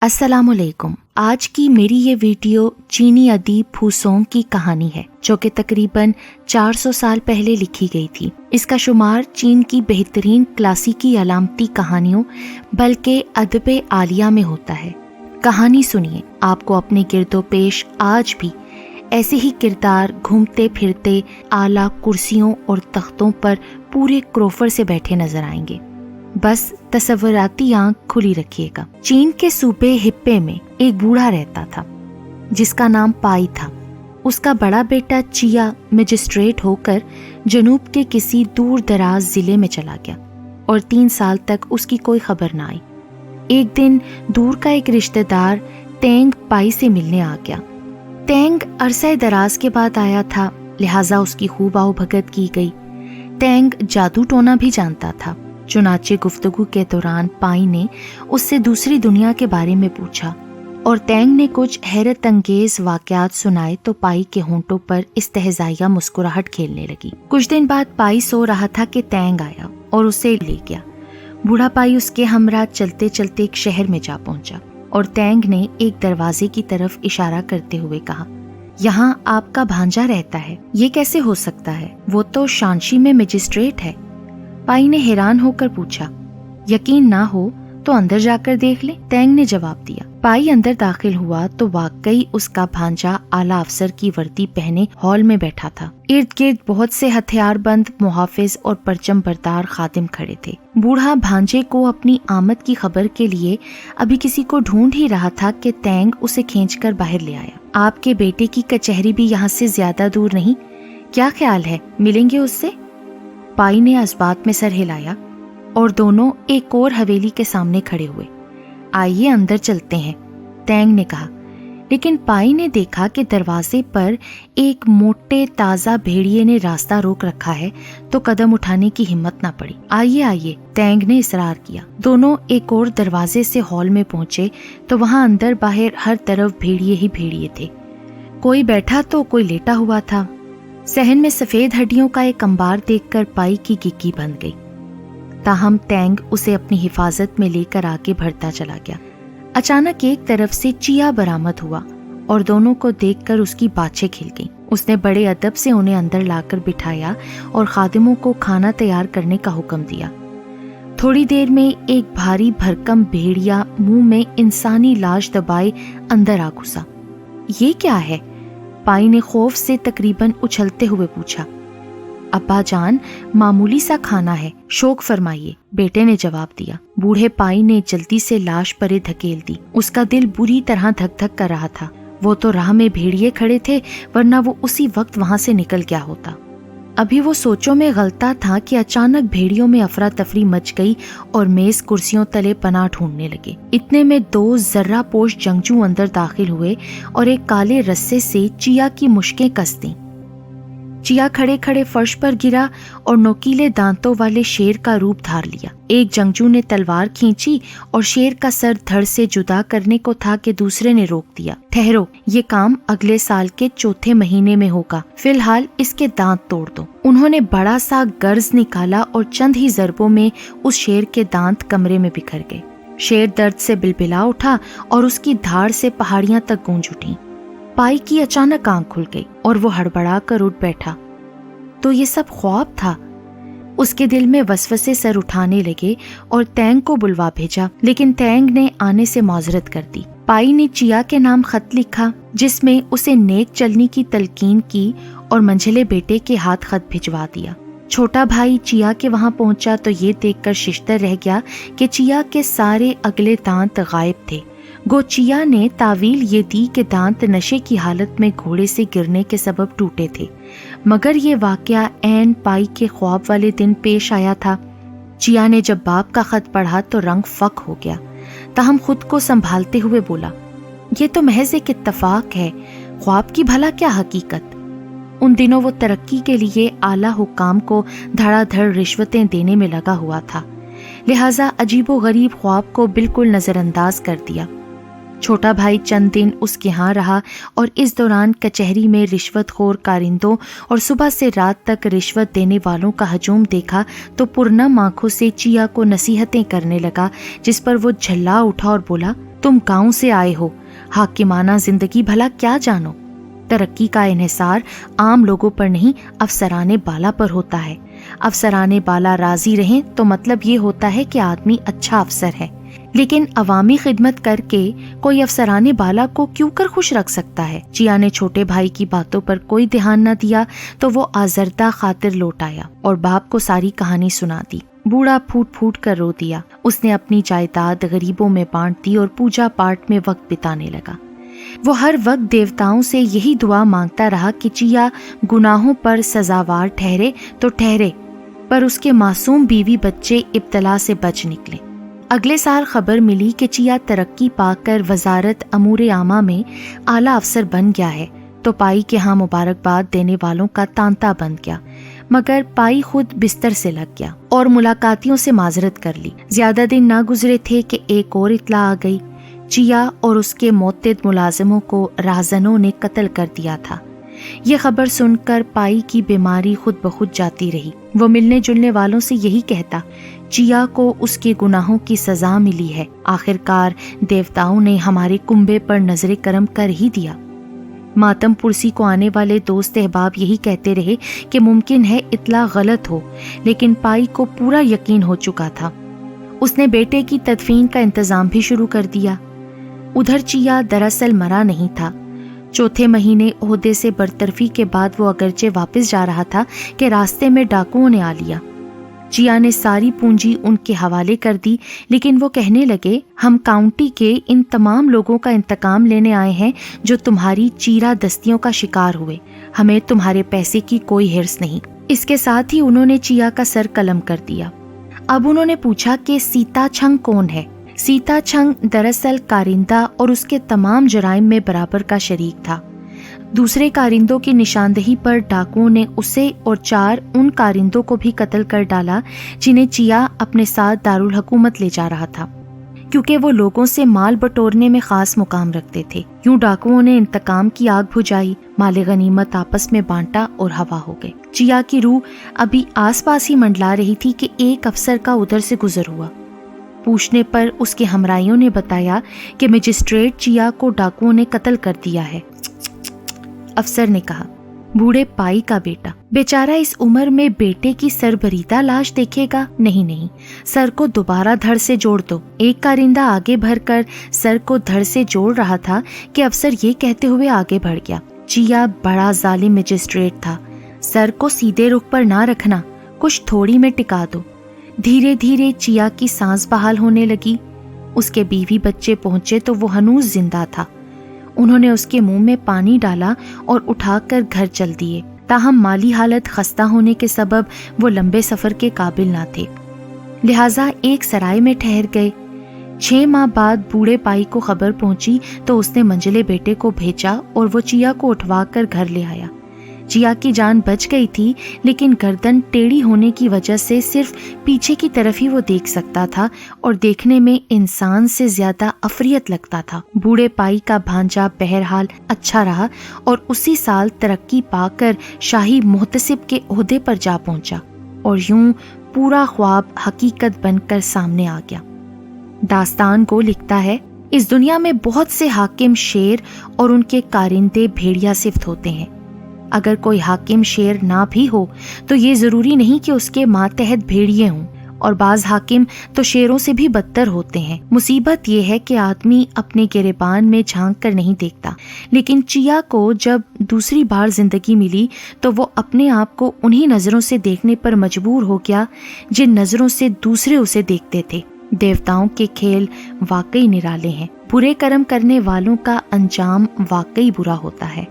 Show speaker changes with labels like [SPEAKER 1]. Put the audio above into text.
[SPEAKER 1] अस्सलामुअलैकुम। आज की मेरी ये वीडियो चीनी अदीब फूसोंग की कहानी है जो कि तकरीबन 400 साल पहले लिखी गई थी। इसका शुमार चीन की बेहतरीन क्लासिकी अलामती कहानियों बल्कि अदब आलिया में होता है। कहानी सुनिए, आपको अपने गिरदो पेश आज भी ऐसे ही किरदार घूमते फिरते आला कुर्सियों और तख्तों पर पूरे क्रोफर से बैठे नजर आएंगे। बस तसव्वुराती आंख खुली रखिएगा। चीन के सूबे हिप्पे में एक बूढ़ा रहता था जिसका नाम पाई था। उसका बड़ा बेटा चिया मजिस्ट्रेट होकर जनूब के किसी दूर दराज जिले में चला गया और 3 साल तक उसकी कोई खबर न आई। एक दिन दूर का एक रिश्तेदार तेंग पाई से मिलने आ गया। तेंग अरसे दराज के बाद आया था, लिहाजा उसकी खूब आओभगत की गई। तेंग जादू टोना भी जानता था। चुनाचे गुफ्तगू के दौरान पाई ने उससे दूसरी दुनिया के बारे में पूछा और तेंग ने कुछ हैरत अंगेज वाकयात सुनाए तो पाई के होंठों पर इस्तेहज़ाइया मुस्कुराहट खेलने लगी। कुछ दिन बाद पाई सो रहा था कि तेंग आया और उसे ले गया। बूढ़ा पाई उसके हमरा चलते चलते एक शहर में जा पहुंचा और तेंग ने एक दरवाजे की तरफ इशारा करते हुए कहा, यहाँ आपका भांजा रहता है। ये कैसे हो सकता है? वो तो शानशी में मजिस्ट्रेट है। पाई ने हैरान होकर पूछा, यकीन ना हो तो अंदर जाकर देख ले। तेंग ने जवाब दिया। पाई अंदर दाखिल हुआ तो वाकई उसका भांजा आला अफसर की वर्दी पहने हॉल में बैठा था। इर्द गिर्द बहुत से हथियारबंद मुहाफिज और परचम बरदार खादिम खड़े थे। बूढ़ा भांजे को अपनी आमद की खबर के लिए अभी किसी को ढूंढ ही रहा था कि तेंग उसे खींचकर बाहर ले आया। आपके बेटे की कचहरी भी यहाँ से ज्यादा दूर नहीं, क्या ख्याल है, मिलेंगे उससे? पाई ने इस बात में सर हिलाया और दोनों एक और हवेली के सामने खड़े हुए। आइए अंदर चलते हैं, तेंग ने कहा। लेकिन पाई ने देखा कि दरवाजे पर एक मोटे ताजा भेड़िए ने रास्ता रोक रखा है तो कदम उठाने की हिम्मत ना पड़ी। आइए आइए, तेंग ने इसरार किया। दोनों एक और दरवाजे से हॉल में पहुंचे तो वहां अंदर बाहर हर तरफ भेड़िए ही भेड़िए थे। कोई बैठा तो कोई लेटा हुआ था। सहन में सफेद हड्डियों का एक अंबार देखकर पाई की गिग्गी बंध गई। ताहम तेंग उसे अपनी हिफाजत में लेकर आगे बढ़ता चला गया। अचानक एक तरफ से चिया बरामद हुआ और दोनों को देखकर उसकी बाछें खिल गईं। उसने बड़े अदब से उन्हें अंदर लाकर बिठाया और खादिमों को खाना तैयार करने का हुक्म दिया। थोड़ी देर में एक भारी भरकम भेड़िया मुंह में इंसानी लाश दबाए अंदर आ घुसा। ये क्या है? पाई ने खौफ से तकरीबन उछलते हुए पूछा। अब्बा जान, मामूली सा खाना है, शौक फरमाइए, बेटे ने जवाब दिया। बूढ़े पाई ने जल्दी से लाश परे धकेल दी। उसका दिल बुरी तरह धक धक कर रहा था। वो तो राह में भेड़िए खड़े थे, वरना वो उसी वक्त वहां से निकल गया होता। अभी वो सोचों में गलता था कि अचानक भेड़ियों में अफरा तफरी मच गई और मेज कुर्सियों तले पनाह ढूंढने लगे। इतने में 2 जर्रा पोश जंगजू अंदर दाखिल हुए और एक काले रस्से से चिया की मुश्कें कस दी। चिया खड़े खड़े फर्श पर गिरा और नोकीले दांतों वाले शेर का रूप धार लिया। एक जंगजू ने तलवार खींची और शेर का सर धड़ से जुदा करने को था कि दूसरे ने रोक दिया। ठहरो, ये काम अगले साल के चौथे महीने में होगा, फिलहाल इसके दांत तोड़ दो। उन्होंने बड़ा सा गर्ज निकाला और चंद ही जरबों में उस शेर के दांत कमरे में बिखर गए। शेर दर्द से बिलबिला उठा और उसकी धाड़ से पहाड़ियां तक गूंज उठी। पाई की अचानक आंख खुल गई और वो हड़बड़ा कर उठ बैठा। तो ये सब ख्वाब था। उसके दिल में वसवसे सर उठाने लगे और तेंग को बुलवा भेजा, लेकिन तेंग ने आने से माजरत कर दी। पाई ने चिया के नाम खत लिखा जिसमें उसे नेक चलने की तलकीन की और मंझले बेटे के हाथ खत भिजवा दिया। छोटा भाई चिया के वहां पहुंचा तो ये देखकर शिश्तर रह गया कि चिया के सारे अगले दांत गायब थे। गो चिया ने तावील ये दी कि दांत नशे की हालत में घोड़े से गिरने के सबब टूटे थे, मगर ये वाकया ऐन पाई के ख्वाब वाले दिन पेश आया था। चिया ने जब बाप का खत पढ़ा तो रंग फक हो गया। ताहम खुद को संभालते हुए बोला, ये तो महज एक इत्तफाक है, ख्वाब की भला क्या हकीकत। उन दिनों वो तरक्की के लिए आला हुक्काम को धड़ाधड़ रिश्वतें देने में लगा हुआ था, लिहाजा अजीबो गरीब ख्वाब को बिल्कुल नजरअंदाज कर दिया। छोटा भाई चंद दिन उसके यहाँ रहा और इस दौरान कचहरी में रिश्वतखोर कारिंदों और सुबह से रात तक रिश्वत देने वालों का हजूम देखा तो पुरनम आंखों से चिया को नसीहतें करने लगा, जिस पर वो झल्ला उठा और बोला, तुम गांव से आए हो, हाकिमाना जिंदगी भला क्या जानो। तरक्की का इन्हिसार आम लोगों पर नहीं, अफसराने बाला पर होता है। अफसराने बाला राजी रहें तो मतलब ये होता है कि आदमी अच्छा अफसर है। लेकिन अवामी खिदमत करके कोई अफसराने बाला को क्यों कर खुश रख सकता है। चिया ने छोटे भाई की बातों पर कोई ध्यान न दिया तो वो आजरदा खातिर लौट आया और बाप को सारी कहानी सुना दी। बूढ़ा फूट फूट कर रो दिया। उसने अपनी जायदाद गरीबों में बांट दी और पूजा पाठ में वक्त बिताने लगा। वो हर वक्त देवताओं से यही दुआ मांगता रहा कि चिया गुनाहों पर सजावार ठहरे तो ठहरे, पर उसके मासूम बीवी बच्चे इब्तला से बच निकले। अगले साल खबर मिली कि चिया तरक्की पाकर वजारत अमूर आमा में आला अफसर बन गया है तो पाई के यहाँ मुबारकबाद देने वालों का तांता बन गया, मगर पाई खुद बिस्तर से लग गया और मुलाकातियों से माजरत कर ली। ज्यादा दिन ना गुजरे थे कि एक और इत्ला आ गई। चिया और उसके मोतद मुलाजिमों को राहजनों ने कत्ल कर दिया था। ये खबर सुनकर पाई की बीमारी खुद ब खुद जाती रही। वो मिलने जुलने वालों से यही कहता, चिया को उसके गुनाहों की सजा मिली है। आखिरकार देवताओं ने हमारे कुंबे पर नजरे करम कर ही दिया। मातम पुरसी को आने वाले दोस्त अहबाब यही कहते रहे कि मुमकिन है इत्ला गलत हो, लेकिन पाई को पूरा यकीन हो चुका था। उसने बेटे की तदफीन का इंतजाम भी शुरू कर दिया। उधर चिया दरअसल मरा नहीं था। चौथे महीने ओहदे से बरतरफी के बाद वो अगरचे वापस जा रहा था कि रास्ते में डाकुओं ने आ लिया। चिया ने सारी पूंजी उनके हवाले कर दी, लेकिन वो कहने लगे, हम काउंटी के इन तमाम लोगों का इंतकाम लेने आए हैं जो तुम्हारी चीरा दस्तियों का शिकार हुए। हमें तुम्हारे पैसे की कोई हिर्स नहीं। इसके साथ ही उन्होंने चिया का सर कलम कर दिया। अब उन्होंने पूछा कि सीता छंग कौन है। सीता छंग दरअसल कारिंदा और उसके तमाम जराइम में बराबर का शरीक था। दूसरे कारिंदों की निशानदेही पर डाकुओं ने उसे और 4 उन कारिंदों को भी कत्ल कर डाला जिन्हें चिया अपने साथ दारुल हुकूमत ले जा रहा था, क्योंकि वो लोगों से माल बटोरने में खास मुकाम रखते थे। यूं डाकुओं ने इंतकाम की आग बुझाई, माले गनीमत आपस में बांटा और हवा हो गए। चिया की रूह अभी आसपास ही मंडला रही थी कि एक अफसर का उधर से गुजर हुआ। पूछने पर उसके हमराइयों ने बताया कि मजिस्ट्रेट चिया को डाकुओं ने कत्ल कर दिया है। अफसर ने कहा, बूढ़े पाई का बेटा, बेचारा इस उम्र में बेटे की सरबरीदा लाश देखेगा? नहीं नहीं, सर को दोबारा धड़ से जोड़ दो। एक कारिंदा आगे बढ़कर सर को धड़ से जोड़ रहा था कि अफसर ये कहते हुए आगे बढ़ गया, चिया बड़ा जालिम मजिस्ट्रेट था, सर को सीधे रुख पर ना रखना, कुछ थोड़ी में टिका दो। धीरे धीरे चिया की सांस बहाल होने लगी। उसके बीवी बच्चे पहुंचे तो वो हनूज जिंदा था। उन्होंने उसके मुंह में पानी डाला और उठाकर घर चल दिए। ताहम माली हालत खस्ता होने के सबब वो लंबे सफर के काबिल ना थे, लिहाजा एक सराय में ठहर गए। 6 माह बाद बूढ़े पाई को खबर पहुंची तो उसने मंझले बेटे को भेजा और वो चिया को उठवा कर घर ले आया। चिया की जान बच गई थी, लेकिन गर्दन टेढ़ी होने की वजह से सिर्फ पीछे की तरफ ही वो देख सकता था और देखने में इंसान से ज्यादा अफरियत लगता था। बूढ़े पाई का भांजा बहरहाल अच्छा रहा और उसी साल तरक्की पाकर शाही मुहतसिब के ओहदे पर जा पहुंचा और यूं पूरा ख्वाब हकीकत बनकर सामने आ गया। दास्तान को लिखता है, इस दुनिया में बहुत से हाकिम शेर और उनके कारिंदे भेड़िया सिफ्त होते हैं। अगर कोई हाकिम शेर ना भी हो तो ये जरूरी नहीं कि उसके मातहत भेड़िए हों, और बाज हाकिम तो शेरों से भी बदतर होते हैं। मुसीबत ये है कि आदमी अपने गिरेबान में झांक कर नहीं देखता। लेकिन चिया को जब दूसरी बार जिंदगी मिली तो वो अपने आप को उन्हीं नजरों से देखने पर मजबूर हो गया जिन नजरों से दूसरे उसे देखते थे। देवताओं के खेल वाकई निराले हैं। बुरे कर्म करने वालों का अंजाम वाकई बुरा होता है।